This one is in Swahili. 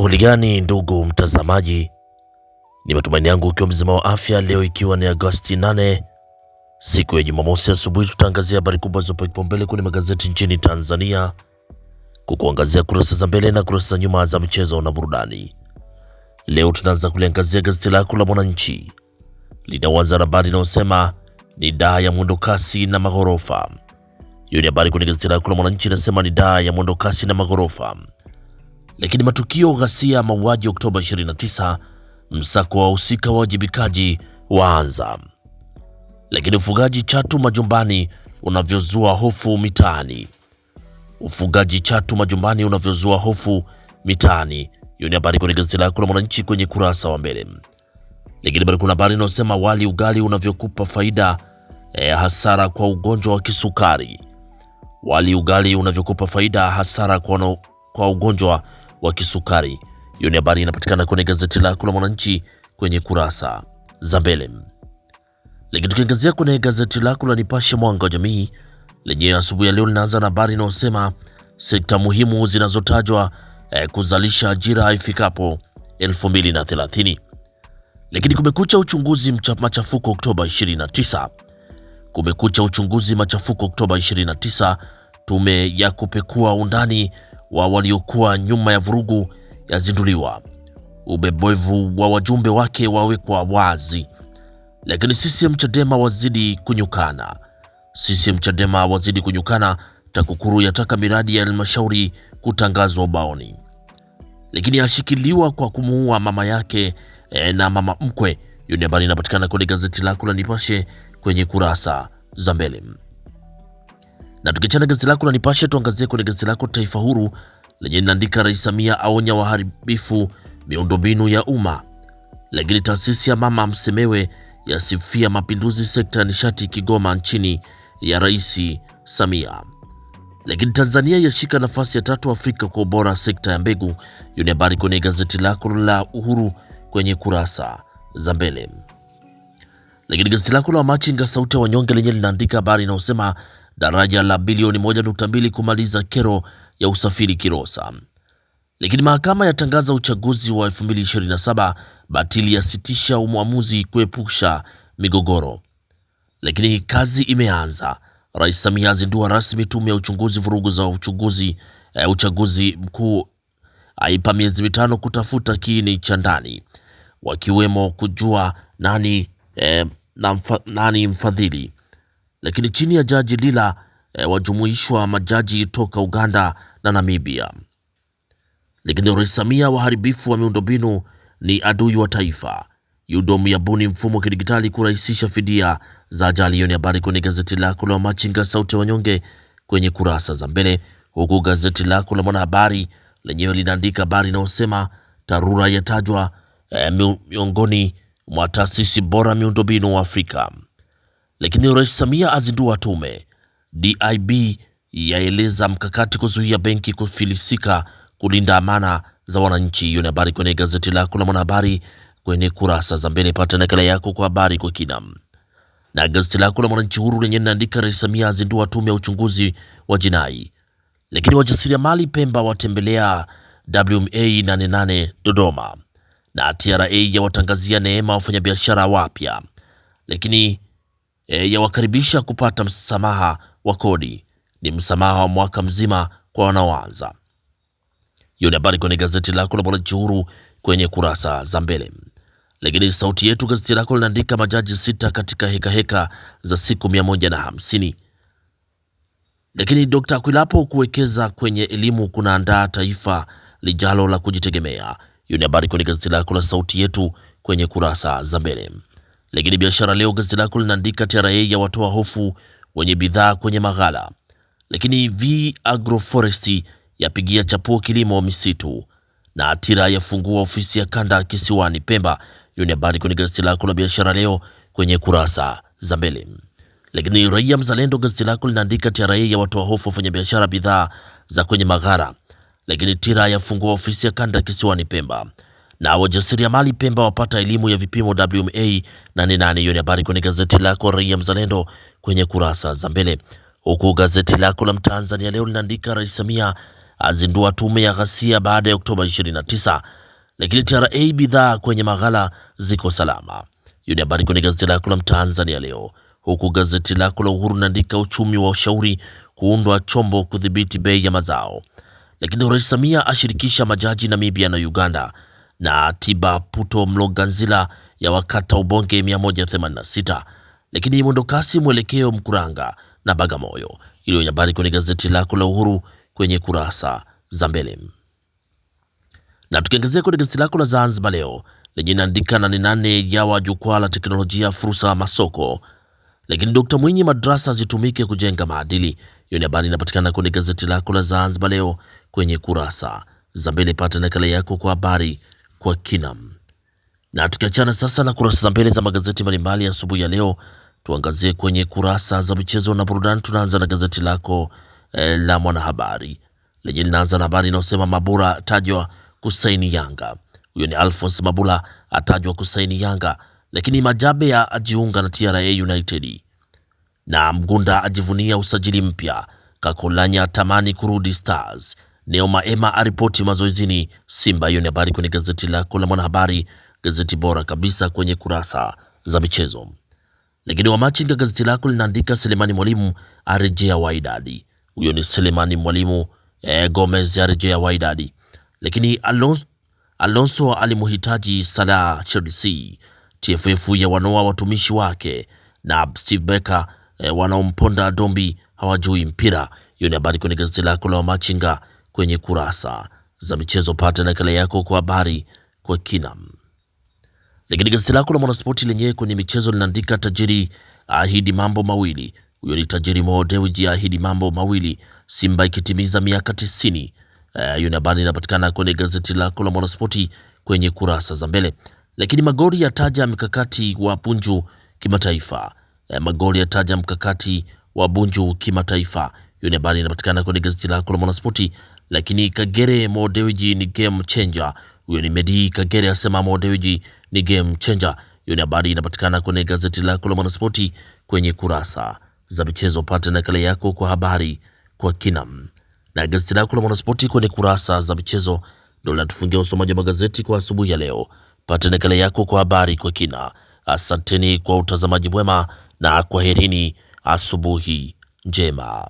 Hali gani ndugu mtazamaji, ni matumaini yangu ukiwa mzima wa afya. Leo ikiwa ni Agosti 8 siku ya Jumamosi asubuhi, tutaangazia habari kubwa zopa kipaumbele kwenye magazeti nchini Tanzania, kukuangazia kurasa za mbele na kurasa za nyuma za michezo na burudani. Leo tunaanza kuliangazia gazeti lako la Mwananchi, linaanza na habari inayosema ni daa ya mwendo kasi na maghorofa. Hiyo ni habari kwenye gazeti lako la Mwananchi, inasema ni daa ya mwendo kasi na maghorofa. Lakini matukio ghasia mauaji Oktoba 29, msako wa husika wa wajibikaji waanza. Lakini ufugaji chatu majumbani unavyozua hofu mitaani. Ufugaji chatu majumbani unavyozua hofu mitaani. Hiyo ni habari kwenye gazeti lako la Mwananchi kwenye kurasa wa mbele. Lakini bado kuna habari inayosema wali ugali unavyokupa faida hasara kwa ugonjwa wa kisukari. Wali ugali unavyokupa faida hasara kwa ugonjwa wa kisukari. Hiyo ni habari inapatikana kwenye gazeti lako la Mwananchi kwenye kurasa za mbele. Lakini tukiangazia kwenye gazeti lako la Nipashe Mwanga wa Jamii, lenye asubuhi ya leo linaanza na habari inayosema sekta muhimu zinazotajwa kuzalisha ajira ifikapo 2030. Lakini kumekucha uchunguzi machafuko Oktoba 29. Kumekucha uchunguzi machafuko Oktoba 29. Tume ya kupekua undani wa waliokuwa nyuma ya vurugu yazinduliwa. Ubebovu wa wajumbe wake wawekwa wazi. Lakini CCM Chadema wazidi kunyukana. CCM Chadema wazidi kunyukana. TAKUKURU yataka miradi ya halmashauri kutangazwa ubaoni. Lakini ashikiliwa kwa kumuua mama yake na mama mkwe. Hiyo ni habari inapatikana kwenye gazeti lako la Nipashe kwenye kurasa za mbele. Na tukichana gazeti lako la Nipashe, tuangazie kwenye gazeti lako Taifa Huru lenye linaandika Rais Samia aonya waharibifu miundombinu ya umma. Lakini taasisi ya Mama Msemewe yasifia mapinduzi sekta ya nishati Kigoma nchini ya Rais Samia. Lakini Tanzania yashika nafasi ya 3 Afrika kwa ubora sekta ya mbegu. Hiyo ni habari kwenye gazeti lako la Uhuru kwenye kurasa za mbele. Lakini gazeti lako la Machinga sauti ya wanyonge lenye linaandika habari inayosema daraja la bilioni 1.2 kumaliza kero ya usafiri Kilosa. Lakini mahakama yatangaza uchaguzi wa 2027, batili yasitisha uamuzi kuepusha migogoro. Lakini kazi imeanza. Rais Samia azindua rasmi tume ya uchunguzi vurugu za uchaguzi mkuu, aipa miezi 5 kutafuta kiini cha ndani, wakiwemo kujua nani mfadhili. Lakini chini ya Jaji Lila wajumuishwa majaji toka Uganda na Namibia. Lakini Rais Samia waharibifu wa miundombinu ni adui wa taifa. UDOM yabuni mfumo wa kidigitali kurahisisha fidia za ajali. Hiyo ni habari kwenye gazeti lako la Machinga sauti ya wanyonge kwenye kurasa za mbele, huku gazeti lako la Mwanahabari lenyewe linaandika habari inayosema TARURA yatajwa miongoni mwa taasisi bora miundombinu wa Afrika. Lakini Rais Samia azindua tume. DIB yaeleza mkakati kuzuia benki kufilisika, kulinda amana za wananchi. Hiyo ni habari kwenye gazeti lako la Mwanahabari kwenye kurasa za mbele. Pata nakala yako kwa habari kwa kina. Na gazeti lako la Mwananchi Huru lenye linaandika Rais Samia azindua tume ya uchunguzi wa jinai. Lakini wajasiriamali Pemba watembelea WMA 88 Dodoma. Na TRA yawatangazia neema wafanyabiashara wapya. Lakini yawakaribisha kupata msamaha wa kodi. Ni msamaha wa mwaka mzima kwa wanaoanza. Hiyo ni habari kwenye gazeti lako la Mwananchi Huru kwenye kurasa za mbele. Lakini Sauti Yetu gazeti lako linaandika majaji 6 katika heka za siku 150. Lakini Dr. Akwilapo kuwekeza kwenye elimu kunaandaa taifa lijalo la kujitegemea. Hiyo ni habari kwenye gazeti lako la Sauti Yetu kwenye kurasa za mbele. Lakini Biashara Leo gazeti lako linaandika TRA ya watoa hofu wenye bidhaa kwenye maghala. Lakini Agroforestry yapigia chapuo kilimo misitu. Na ATIRA yafungua ofisi ya kanda kisiwani Pemba. Hiyo ni habari kwenye gazeti lako la Biashara Leo kwenye kurasa za mbele. Lakini Raia Mzalendo gazeti lako linaandika TRA ya watoa hofu wafanya biashara bidhaa za kwenye maghala. Lakini TIRA yafungua ofisi ya kanda kisiwani Pemba. Na wajasiriamali Pemba wapata elimu ya vipimo WMA 88. Hiyo ni habari kwenye gazeti lako Raia Mzalendo kwenye kurasa za mbele. Huku gazeti lako la Mtanzania Leo linaandika Rais Samia azindua tume ya ghasia baada ya Oktoba 29. Lakini TRA, bidhaa kwenye maghala ziko salama. Hiyo ni habari kwenye gazeti lako la Mtanzania leo, huku gazeti lako la Uhuru linaandika uchumi wa ushauri kuundwa chombo kudhibiti bei ya mazao. Lakini Rais Samia ashirikisha majaji Namibia na Uganda, na tiba puto Mloganzila ya wakata ubonge 186. Lakini mwendokasi mwelekeo Mkuranga na Bagamoyo. Hilo ni habari kwenye gazeti lako la Uhuru kwenye kurasa za mbele. Na tukiangazia kwenye gazeti lako la Zanzibar leo lenye inaandika 88 yawa jukwaa la teknolojia fursa masoko. Lakini Dr. Mwinyi, madrasa zitumike kujenga maadili. Hiyo ni habari inapatikana kwenye gazeti lako la Zanzibar leo kwenye kurasa za mbele. Pata nakala yako kwa habari kwa kina. Na tukiachana sasa na kurasa za mbele za magazeti mbalimbali asubuhi ya leo, tuangazie kwenye kurasa za michezo na burudani. Tunaanza na gazeti lako la Mwanahabari lenye linaanza na habari inayosema Mabura tajwa kusaini Yanga. Huyo ni Alphonse Mabula atajwa kusaini Yanga. Lakini Majabe ya ajiunga na TRA United, na Mgunda ajivunia usajili mpya. Kakolanya tamani kurudi Stars. Neo Maema aripoti mazoezini Simba. Hiyo ni habari kwenye gazeti lako la Mwanahabari, gazeti bora kabisa kwenye kurasa za michezo. Lakini Wamachinga, gazeti lako linaandika Selemani Mwalimu arejea Wydad. Huyo ni Selemani Mwalimu Gomez arejea Wydad. Lakini Alonso alimuhitaji Salah Chelsea. TFF ya wanoa watumishi wake, na Steve Becker wanaomponda Dombi hawajui mpira. Hiyo ni habari kwenye gazeti lako la Wamachinga kwenye kurasa za michezo. Pata nakala yako kwa habari kwa kina. Lakini gazeti lako la Mwanaspoti lenyewe kwenye michezo linaandika tajiri ahidi mambo mawili. Huyo ni tajiri Mo Dewji ahidi mambo mawili, Simba ikitimiza miaka 90. Hiyo ni habari inapatikana kwenye gazeti lako la Mwanaspoti kwenye kurasa za mbele. Lakini Magori yataja mkakati wa Bunju kimataifa. Magori yataja mkakati wa Bunju kimataifa. Hiyo ni habari inapatikana kwenye gazeti lako la Mwanaspoti. Lakini Kagere, Mo Dewji ni game changer. Huyo ni Medi Kagere asema Mo Dewji ni game changer. Hiyo ni habari inapatikana kwenye gazeti lako la Mwanaspoti kwenye kurasa za michezo. Pata nakala yako kwa habari kwa kina. Na gazeti lako la Mwanaspoti kwenye kurasa za michezo ndio linatufungia usomaji wa magazeti kwa asubuhi ya leo. Pata nakala yako kwa habari kwa kina. Asanteni kwa utazamaji mwema na kwaherini, asubuhi njema.